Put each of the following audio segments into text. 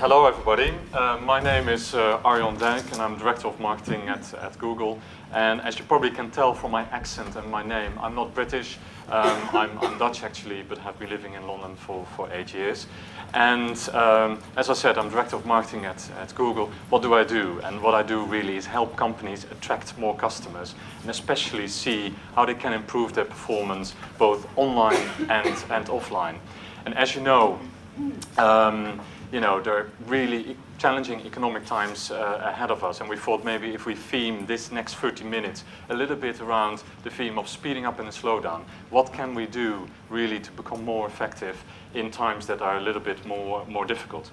Hello everybody, my name is Arjan Dijk and I'm Director of Marketing at Google. And as you probably can tell from my accent and my name, I'm not British, I'm Dutch actually, but have been living in London for 8 years. And as I said, I'm Director of Marketing at Google. What do I do? And what I do really is help companies attract more customers and especially see how they can improve their performance both online and offline. And as you know, there are really challenging economic times ahead of us, and we thought maybe if we theme this next 30 minutes a little bit around the theme of speeding up and a slowdown, what can we do really to become more effective in times that are a little bit more difficult?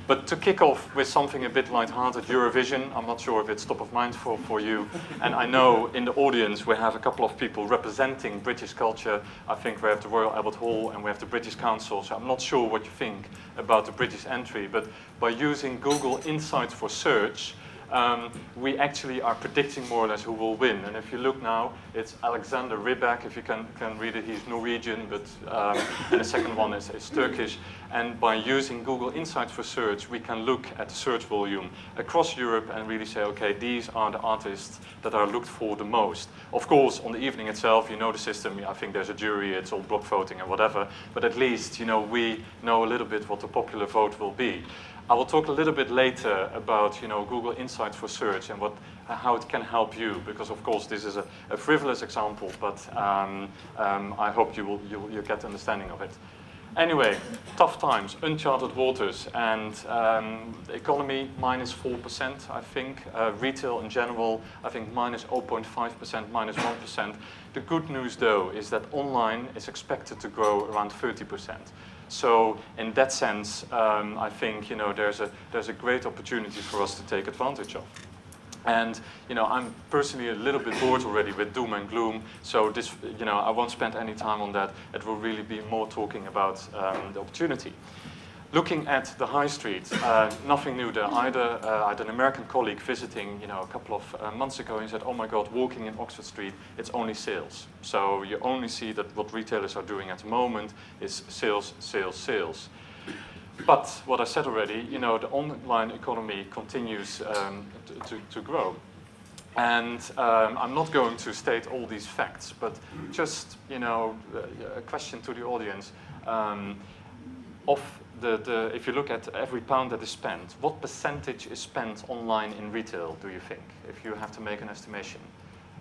But to kick off with something a bit lighthearted, Eurovision, I'm not sure if it's top of mind for you, and I know in the audience we have a couple of people representing British culture. I think we have the Royal Albert Hall and we have the British Council, so I'm not sure what you think about the British entry, but by using Google Insights for search, we actually are predicting more or less who will win. And if you look now, it's Alexander Rybak, if you can read it, he's Norwegian, but and the second one is Turkish. And by using Google Insights for search, we can look at the search volume across Europe and really say, okay, these are the artists that are looked for the most. Of course, on the evening itself, you know the system, I think there's a jury, it's all block voting and whatever, but at least, we know a little bit what the popular vote will be. I will talk a little bit later about Google Insights for search and how it can help you, because of course this is a frivolous example, but I hope you'll get understanding of it. Anyway, tough times, uncharted waters, and the economy -4%, I think. Retail in general, I think -0.5%, -1%. The good news though is that online is expected to grow around 30%. So in that sense, I think there's a great opportunity for us to take advantage of. And I'm personally a little bit bored already with doom and gloom, so this, I won't spend any time on that. It will really be more talking about the opportunity. Looking at the high street, nothing new there either. I had an American colleague visiting, a couple of months ago, and he said, "Oh my God, walking in Oxford Street, it's only sales." So you only see that what retailers are doing at the moment is sales, sales, sales. But what I said already, the online economy continues to grow. And I'm not going to state all these facts, but just, a question to the audience. If you look at every pound that is spent, what percentage is spent online in retail, do you think, if you have to make an estimation?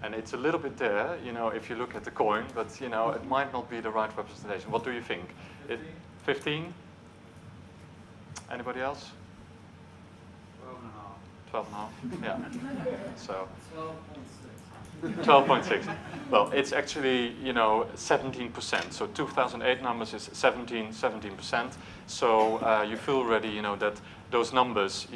And it's a little bit there, if you look at the coin, but, it might not be the right representation. What do you think? 15? Anybody else? 12.5. Yeah. So 12.6. Well, it's actually 17%. So 2008 numbers is 17%. So you feel already that those numbers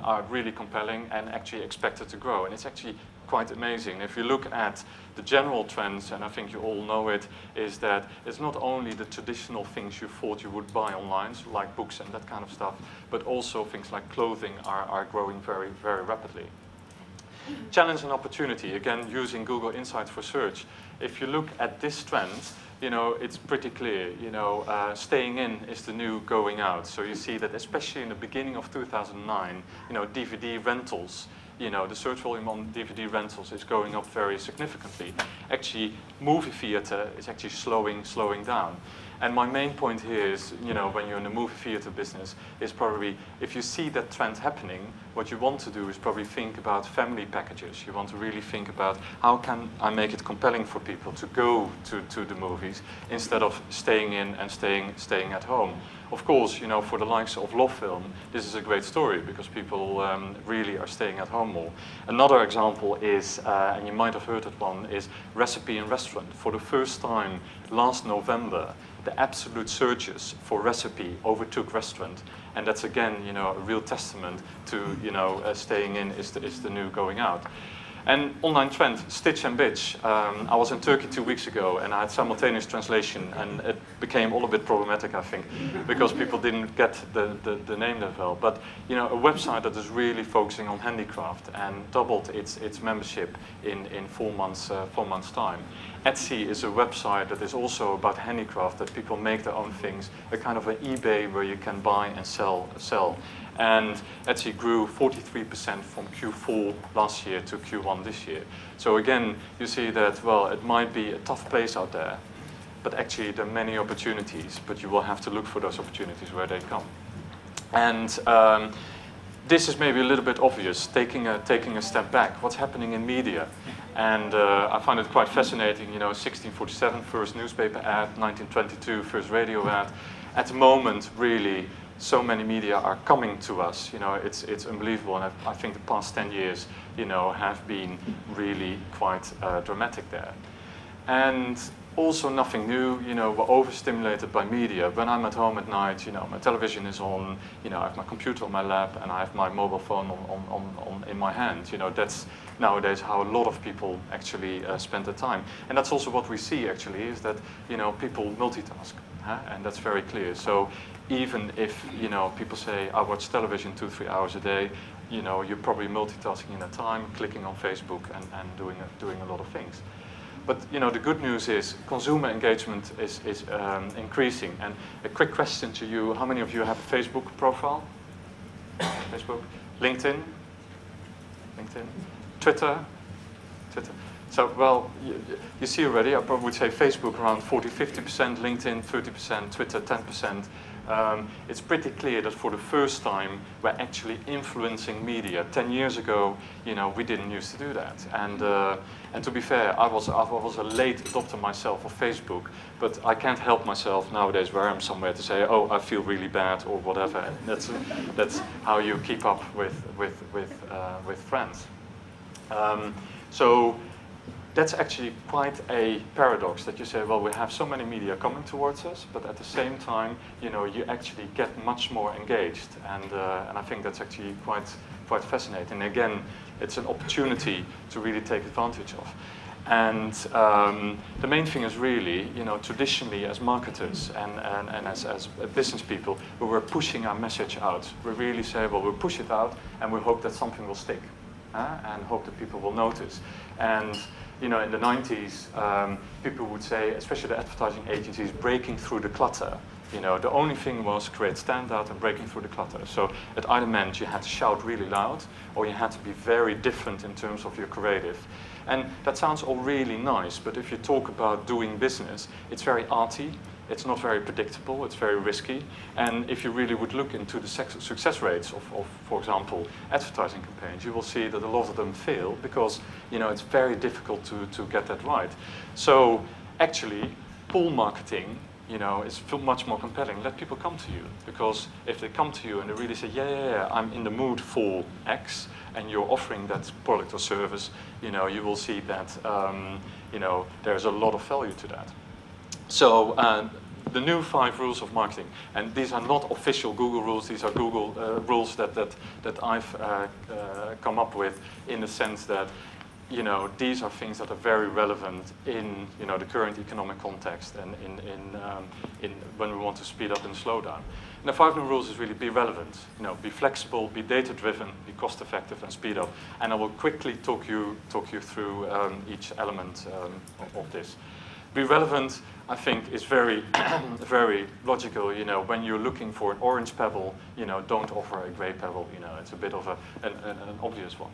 are really compelling and actually expected to grow. And it's actually quite amazing. If you look at the general trends, and I think you all know it, is that it's not only the traditional things you thought you would buy online, so like books and that kind of stuff, but also things like clothing are growing very, very rapidly. Challenge and opportunity, again, using Google Insights for search. If you look at this trend, it's pretty clear, staying in is the new going out. So you see that especially in the beginning of 2009, DVD rentals, the search volume on DVD rentals is going up very significantly. Actually, movie theater is actually slowing down. And my main point here is, when you're in the movie theater business, is probably, if you see that trend happening, what you want to do is probably think about family packages. You want to really think about, how can I make it compelling for people to go to the movies, instead of staying in and staying at home. Of course, for the likes of love film, this is a great story, because people really are staying at home more. Another example is, and you might have heard of one, is recipe in restaurant. For the first time last November, the absolute searches for recipe overtook restaurant, and that's again, a real testament to, staying in is the new going out. And online trend, stitch and bitch. I was in Turkey 2 weeks ago and I had simultaneous translation, and it became all a bit problematic, I think, because people didn't get the name that well. But you know, a website that is really focusing on handicraft and doubled its membership in 4 months time. Etsy is a website that is also about handicraft, that people make their own things, a kind of an eBay where you can buy and sell. And Etsy grew 43% from Q4 last year to Q1 this year. So again, you see that, well, it might be a tough place out there, but actually there are many opportunities, but you will have to look for those opportunities where they come. And this is maybe a little bit obvious, taking a step back. What's happening in media? And I find it quite fascinating, you know, 1647, first newspaper ad, 1922, first radio ad. At the moment, really, so many media are coming to us. You know, it's unbelievable, and I think the past 10 years, you know, have been really quite dramatic there. And also nothing new, you know, we're overstimulated by media. When I'm at home at night, you know, my television is on, you know, I have my computer on my lap and I have my mobile phone in my hand. You know, that's nowadays how a lot of people actually spend their time. And that's also what we see actually, is that, you know, people multitask, and that's very clear. So even if, you know, people say, I watch television 2-3 hours a day, you know, you're probably multitasking in that time, clicking on Facebook and doing a lot of things. But you know, the good news is consumer engagement is increasing. And a quick question to you: how many of you have a Facebook profile? Facebook, LinkedIn, Twitter. So well, you see already. I probably would say Facebook around 40-50%, LinkedIn 30%, Twitter 10%. It's pretty clear that for the first time we're actually influencing media. 10 years ago, you know, we didn't used to do that. And to be fair, I was a late adopter myself of Facebook, but I can't help myself nowadays where I'm somewhere to say, oh, I feel really bad or whatever. And that's how you keep up with friends. So that's actually quite a paradox, that you say, well, we have so many media coming towards us, but at the same time, you know, you actually get much more engaged, and I think that's actually quite fascinating. Again, it's an opportunity to really take advantage of. And the main thing is really, you know, traditionally as marketers and as business people, we were pushing our message out. We really say, well, we'll push it out, and we hope that something will stick, and hope that people will notice. And you know, in the 90s, people would say, especially the advertising agencies, breaking through the clutter. You know, the only thing was create standout and breaking through the clutter. So it either meant you had to shout really loud, or you had to be very different in terms of your creative. And that sounds all really nice, but if you talk about doing business, it's very arty. It's not very predictable, it's very risky. And if you really would look into the success rates of, for example, advertising campaigns, you will see that a lot of them fail because, you know, it's very difficult to get that right. So actually, pull marketing, you know, is much more compelling. Let people come to you, because if they come to you and they really say, yeah, I'm in the mood for X, and you're offering that product or service, you know, you will see that, you know, there's a lot of value to that. So the new 5 rules of marketing, and these are not official Google rules, these are Google rules that I've come up with, in the sense that, you know, these are things that are very relevant in, you know, the current economic context and in when we want to speed up and slow down. And the 5 new rules is really be relevant, you know, be flexible, be data-driven, be cost-effective, and speed up. And I will quickly talk you through each element of this. Be relevant, I think, is very, very logical. You know, when you're looking for an orange pebble, you know, don't offer a gray pebble. You know, it's a bit of an obvious one.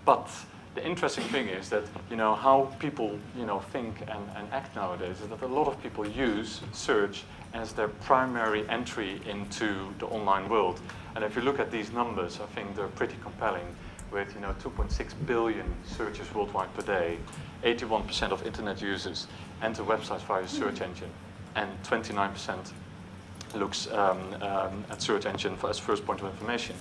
But the interesting thing is that, you know, how people, you know, think and act nowadays is that a lot of people use search as their primary entry into the online world. And if you look at these numbers, I think they're pretty compelling. With, you know, 2.6 billion searches worldwide per day, 81% of internet users enter websites via a search engine, and 29% looks at search engine as first point of information.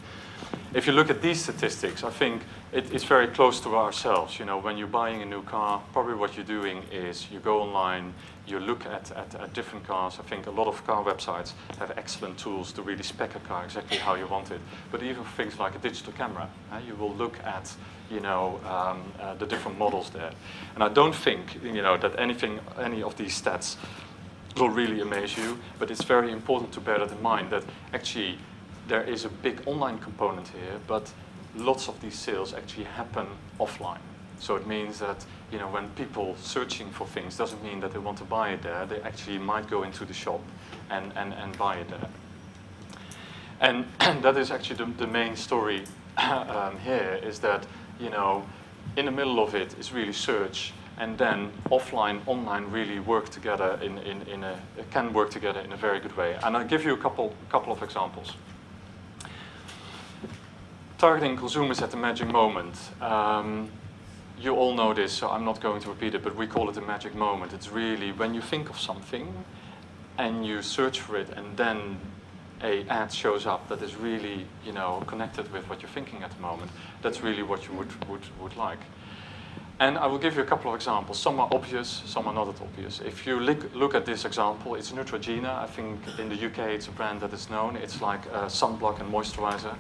If you look at these statistics, I think it's very close to ourselves. You know, when you're buying a new car, probably what you're doing is you go online, you look at different cars. I think a lot of car websites have excellent tools to really spec a car exactly how you want it. But even things like a digital camera, you will look at, you know, the different models there. And I don't think, you know, that any of these stats will really amaze you, but it's very important to bear that in mind, that actually there is a big online component here, but lots of these sales actually happen offline. So it means that, you know, when people searching for things, doesn't mean that they want to buy it there. They actually might go into the shop and buy it there. And that is actually the main story here, is that, you know, in the middle of it is really search, and then offline, online really work together can work together in a very good way. And I'll give you a couple of examples. Targeting consumers at the magic moment. You all know this, so I'm not going to repeat it, but we call it the magic moment. It's really when you think of something and you search for it, and then an ad shows up that is really, you know, connected with what you're thinking at the moment. That's really what you would like. And I will give you a couple of examples. Some are obvious, some are not that obvious. If you look at this example, it's Neutrogena. I think in the UK it's a brand that is known. It's like a sunblock and moisturizer.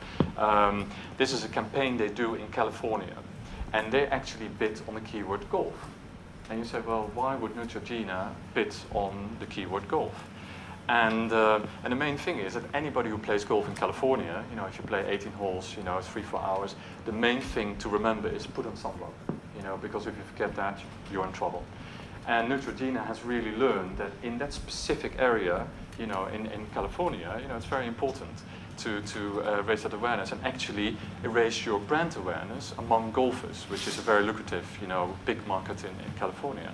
This is a campaign they do in California. And they actually bid on the keyword golf. And you say, well, why would Neutrogena bid on the keyword golf? And the main thing is that anybody who plays golf in California, you know, if you play 18 holes, you know, 3-4 hours, the main thing to remember is put on sunblock. You know, because if you forget that, you're in trouble. And Neutrogena has really learned that in that specific area, you know, in California, you know, it's very important to raise that awareness and actually raise your brand awareness among golfers, which is a very lucrative, you know, big market in California.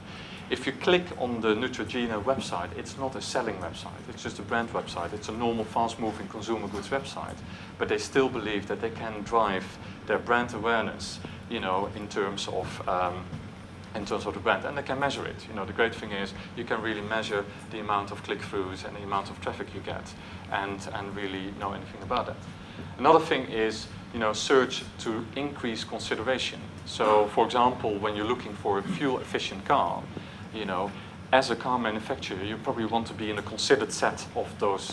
If you click on the Neutrogena website, it's not a selling website, it's just a brand website. It's a normal, fast-moving consumer goods website. But they still believe that they can drive their brand awareness, you know, in terms of the brand, and they can measure it. You know, the great thing is you can really measure the amount of click-throughs and the amount of traffic you get, and really know anything about that. Another thing is, you know, search to increase consideration. So, for example, when you're looking for a fuel-efficient car, you know, as a car manufacturer, you probably want to be in a considered set of those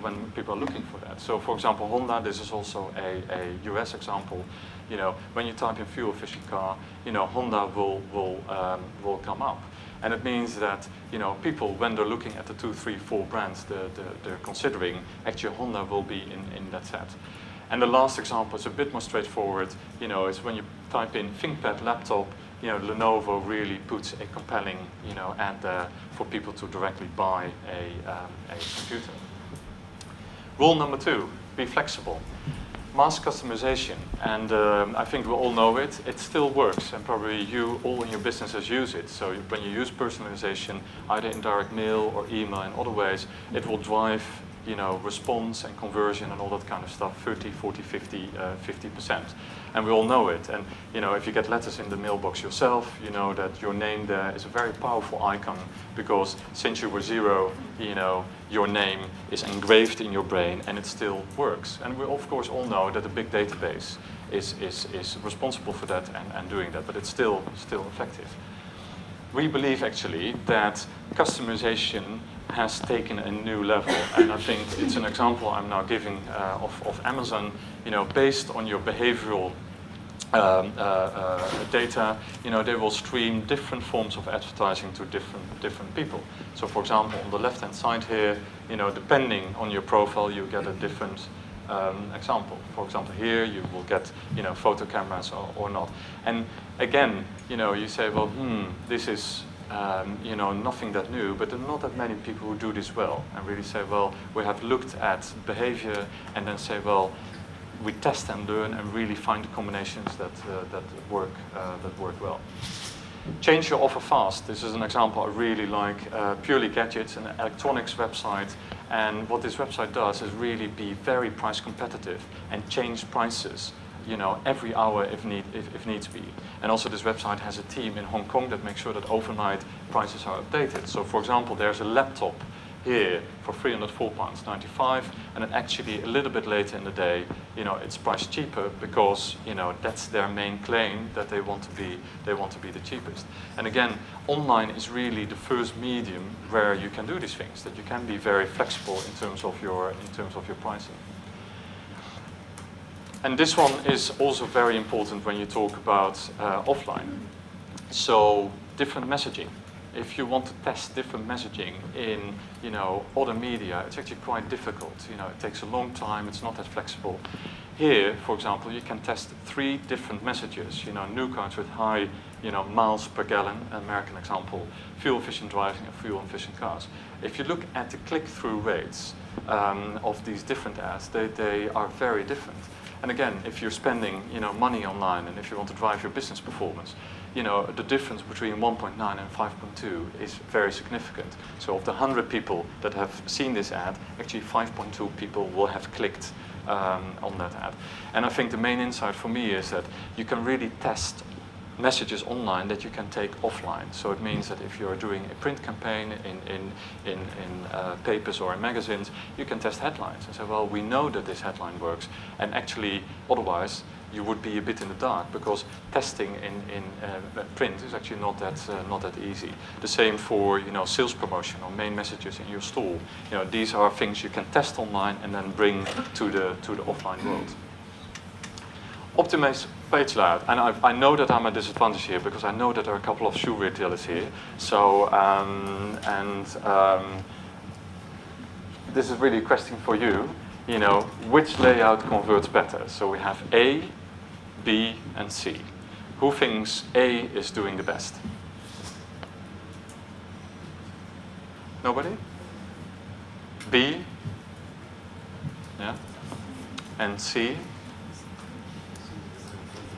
when people are looking for that. So, for example, Honda, this is also a US example. You know, when you type in fuel-efficient car, you know, Honda will come up. And it means that, you know, people, when they're looking at the 2, 3, 4 brands they're considering, actually Honda will be in that set. And the last example is a bit more straightforward, you know, is when you type in ThinkPad laptop, you know, Lenovo really puts a compelling, you know, ad there for people to directly buy a computer. Rule number 2, be flexible. Mass customization, and I think we all know it. It still works, and probably you all in your businesses use it. So when you use personalization, either in direct mail or email and other ways, it will drive, you know, response and conversion and all that kind of stuff, 30, 40, 50, 50%. And we all know it. And, you know, if you get letters in the mailbox yourself, you know that your name there is a very powerful icon, because since you were 0, you know, your name is engraved in your brain and it still works. And we, of course, all know that a big database is responsible for that and doing that, but it's still effective. We believe, actually, that customization has taken a new level, and I think it's an example I'm now giving of Amazon. You know, based on your behavioral data, you know, they will stream different forms of advertising to different people. So, for example, on the left-hand side here, you know, depending on your profile, you get a different example. For example, here you will get, you know, photo cameras or not. And again, you know, you say, well, this is you know, nothing that new, but there are not that many people who do this well and really say, well, we have looked at behavior and then say, well, we test and learn and really find the combinations that work well. Change your offer fast. This is an example I really like. Purely Gadgets, an electronics website, and what this website does is really be very price competitive and change prices, you know, every hour if needs be. And also this website has a team in Hong Kong that makes sure that overnight prices are updated. So, for example, there's a laptop here for £304.95, and then actually a little bit later in the day, you know, it's priced cheaper because, you know, that's their main claim, that they want to be the cheapest. And again, online is really the first medium where you can do these things, that you can be very flexible in terms of your pricing. And this one is also very important when you talk about offline. So different messaging. If you want to test different messaging in, you know, other media, it's actually quite difficult. You know, it takes a long time. It's not that flexible. Here, for example, you can test 3 different messages. You know, new cars with high, you know, miles per gallon. American example: fuel-efficient driving and fuel-efficient cars. If you look at the click-through rates of these different ads, they are very different. And again, if you're spending, you know, money online, and if you want to drive your business performance, you know, the difference between 1.9 and 5.2 is very significant. So of the 100 people that have seen this ad, actually 5.2 people will have clicked on that ad. And I think the main insight for me is that you can really test messages online that you can take offline. So it means that if you're doing a print campaign in papers or in magazines, you can test headlines and say, well, we know that this headline works, and actually otherwise you would be a bit in the dark, because testing in print is actually not that easy. The same for, you know, sales promotion or main messages in your store. You know, these are things you can test online and then bring to the offline world. Optimize page layout, and I know that I'm at a disadvantage here because I know that there are a couple of shoe retailers here. So this is really a question for you. You know, which layout converts better? So we have A, B, and C. Who thinks A is doing the best? Nobody? B? Yeah? And C?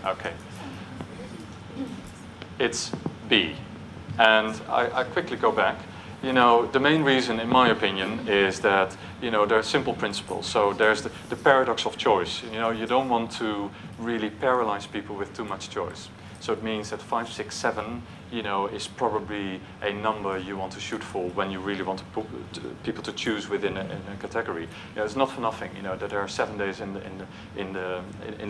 Okay. It's B. And I quickly go back. You know, the main reason, in my opinion, is that, you know, there are simple principles. So there's the paradox of choice. You know, you don't want to really paralyze people with too much choice. So it means that 5, 6, 7, you know, is probably a number you want to shoot for when you really want people to choose within a category. You know, it's not for nothing, you know, that there are 7 days in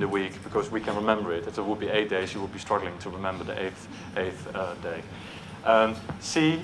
the week, because we can remember it. If there would be 8 days, you would be struggling to remember the eighth day. C.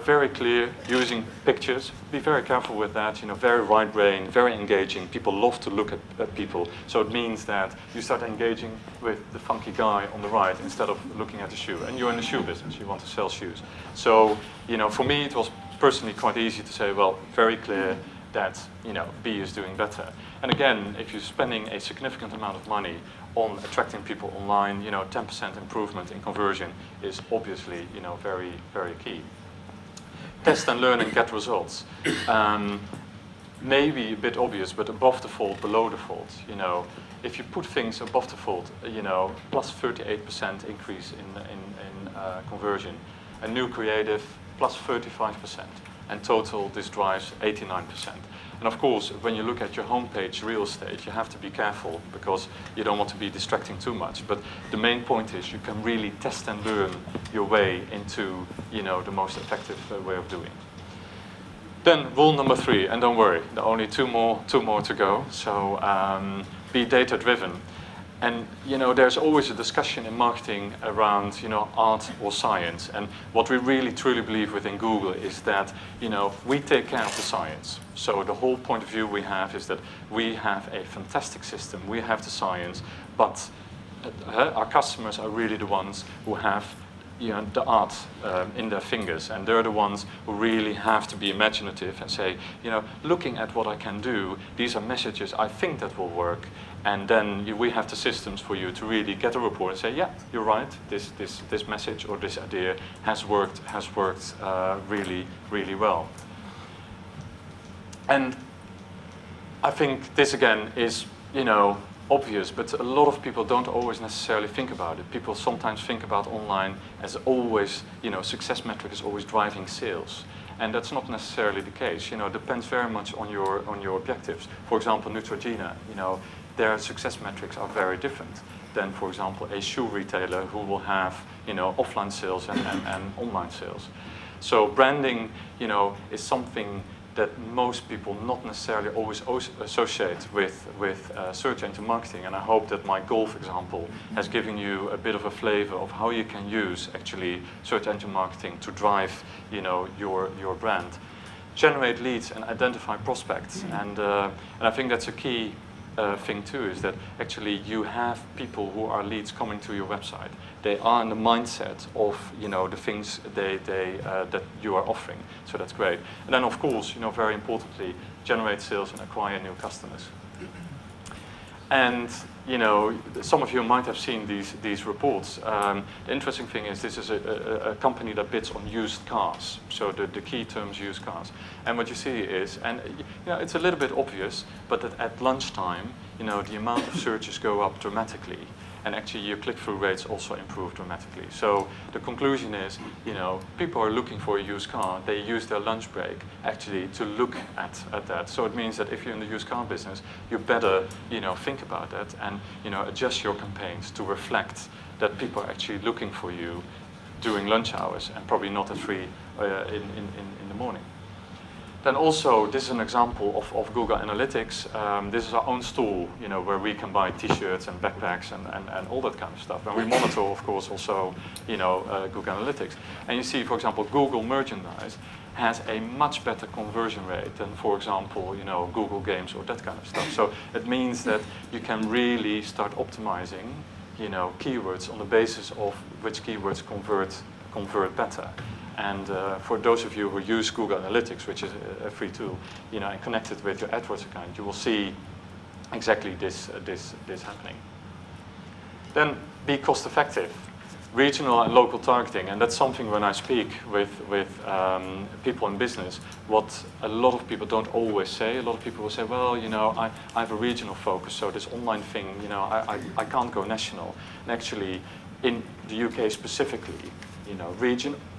Very clear, using pictures. Be very careful with that. You know, very right brain, very engaging. People love to look at people. So it means that you start engaging with the funky guy on the right instead of looking at the shoe. And you're in the shoe business. You want to sell shoes. So, you know, for me, it was personally quite easy to say, well, very clear that, you know, B is doing better. And again, if you're spending a significant amount of money on attracting people online, you know, 10% improvement in conversion is obviously, you know, very, very key. Test and learn and get results. Maybe a bit obvious, but above the fold, below the fold. You know, if you put things above the fold, you know, plus 38% increase in conversion. A new creative, plus 35%. And total, this drives 89%. And of course, when you look at your homepage real estate, you have to be careful because you don't want to be distracting too much. But the main point is you can really test and learn your way into, you know, the most effective way of doing. Then rule number 3, and don't worry, there are only two more to go. So be data driven. And, you know, there's always a discussion in marketing around, you know, art or science. And what we really truly believe within Google is that, you know, we take care of the science. So the whole point of view we have is that we have a fantastic system. We have the science, but our customers are really the ones who have, you know, the art in their fingers, and they're the ones who really have to be imaginative and say, you know, looking at what I can do, these are messages I think that will work, and then we have the systems for you to really get a report and say, yeah, you're right, this message or this idea has worked really, really well. And I think this again is, you know, obvious, but a lot of people don't always necessarily think about it. People sometimes think about online as always, you know, success metric is always driving sales. And that's not necessarily the case. You know, it depends very much on your objectives. For example, Neutrogena, you know, their success metrics are very different than, for example, a shoe retailer who will have, you know, offline sales and online sales. So branding, you know, is something that most people not necessarily always associate with search engine marketing. And I hope that my golf example has given you a bit of a flavor of how you can use actually search engine marketing to drive, you know, your brand. Generate leads and identify prospects. And I think that's a key thing too, is that actually you have people who are leads coming to your website. They are in the mindset of, you know, the things that you are offering. So that's great. And then of course, you know, very importantly, generate sales and acquire new customers. And you know, some of you might have seen these reports. The interesting thing is this is a company that bids on used cars. So the key terms used cars. And what you see is, and you know, it's a little bit obvious, but that at lunchtime, you know, the amount of searches go up dramatically. And actually your click-through rates also improve dramatically. So the conclusion is, you know, people are looking for a used car. They use their lunch break actually to look at that. So it means that if you're in the used car business, you better, you know, think about that and, you know, adjust your campaigns to reflect that people are actually looking for you during lunch hours and probably not at 3 in the morning. Then also, this is an example of Google Analytics. This is our own store, you know, where we can buy T-shirts and backpacks and all that kind of stuff. And we monitor, of course, also, you know, Google Analytics. And you see, for example, Google Merchandise has a much better conversion rate than, for example, you know, Google Games or that kind of stuff. So it means that you can really start optimizing, you know, keywords on the basis of which keywords convert better. And for those of you who use Google Analytics, which is a free tool, you know, and connect it with your AdWords account, you will see exactly this happening. Then be cost effective. Regional and local targeting, and that's something when I speak with people in business, what a lot of people don't always say. A lot of people will say, well, you know, I have a regional focus, so this online thing, you know, I can't go national. And actually, in the UK specifically, you know,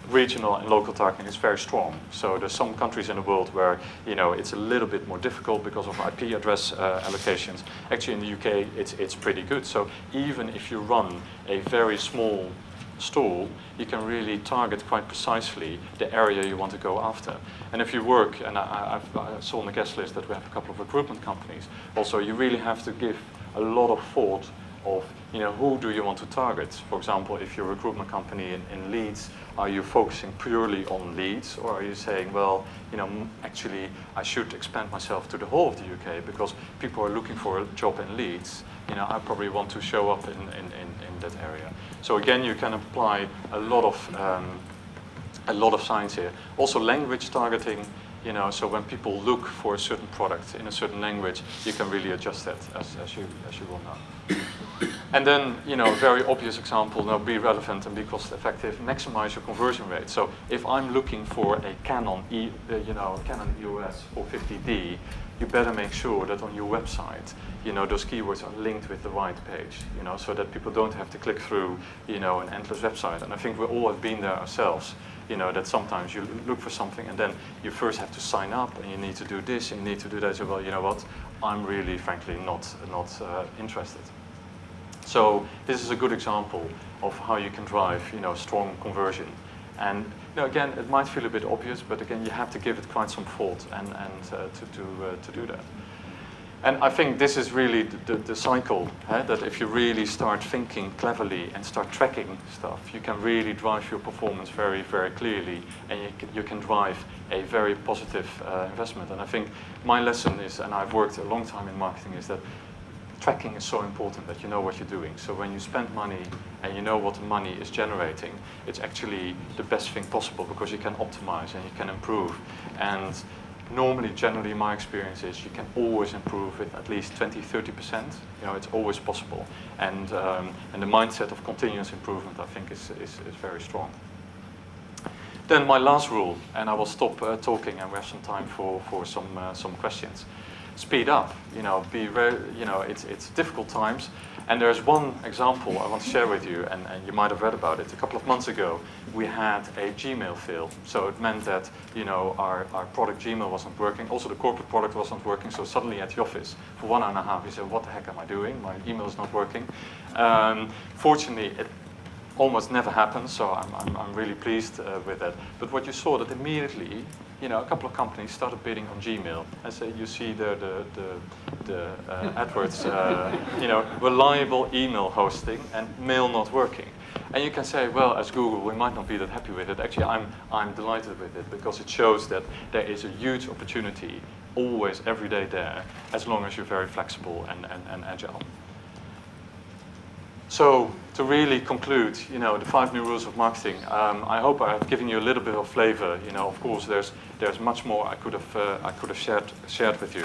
regional and local targeting is very strong. So there's some countries in the world where, you know, it's a little bit more difficult because of IP address allocations. Actually, in the UK, it's pretty good. So even if you run a very small store, you can really target quite precisely the area you want to go after. And if you work, and I saw on the guest list that we have a couple of recruitment companies, also you really have to give a lot of thought of, you know, who do you want to target? For example, if you're a recruitment company in Leeds, are you focusing purely on Leeds, or are you saying, well, you know, actually I should expand myself to the whole of the UK because people are looking for a job in Leeds. You know, I probably want to show up in that area. So again, you can apply a lot of science here. Also, language targeting. You know, so when people look for a certain product in a certain language, you can really adjust that, as you will know. And then, you know, a very obvious example, now be relevant and be cost effective, maximize your conversion rate. So if I'm looking for a Canon EOS 450D, you better make sure that on your website, you know, those keywords are linked with the right page, you know, so that people don't have to click through, you know, an endless website. And I think we all have been there ourselves. You know, that sometimes you look for something and then you first have to sign up and you need to do this and you need to do that. So, well, you know what, I'm really, frankly, not interested. So this is a good example of how you can drive, you know, strong conversion. And, you know, again, it might feel a bit obvious, but again, you have to give it quite some thought and to do that. And I think this is really the cycle, that if you really start thinking cleverly and start tracking stuff, you can really drive your performance very, very clearly, and you can drive a very positive investment. And I think my lesson is, and I've worked a long time in marketing, is that tracking is so important that you know what you're doing. So when you spend money and you know what the money is generating, it's actually the best thing possible because you can optimize and you can improve. And normally, generally, my experience is you can always improve with at least 20–30%. You know, it's always possible. And the mindset of continuous improvement, I think, is very strong. Then my last rule, and I will stop talking, and we have some time for some questions. Speed up. You know, be very. You know, it's difficult times. And there's one example I want to share with you, and you might have read about it. A couple of months ago, we had a Gmail fail. So it meant that, you know, our product Gmail wasn't working. Also, the corporate product wasn't working. So suddenly at the office, for 1 hour and a half, we said, what the heck am I doing? My email is not working. Fortunately, almost never happens, so I'm really pleased with that. But what you saw that immediately, you know, a couple of companies started bidding on Gmail. And so you see the AdWords, you know, reliable email hosting and mail not working. And you can say, well, as Google, we might not be that happy with it. Actually, I'm delighted with it because it shows that there is a huge opportunity always, every day there, as long as you're very flexible and agile. So to really conclude, you know, the 5 new rules of marketing. I hope I've given you a little bit of flavor. You know, of course, there's much more I could have shared with you.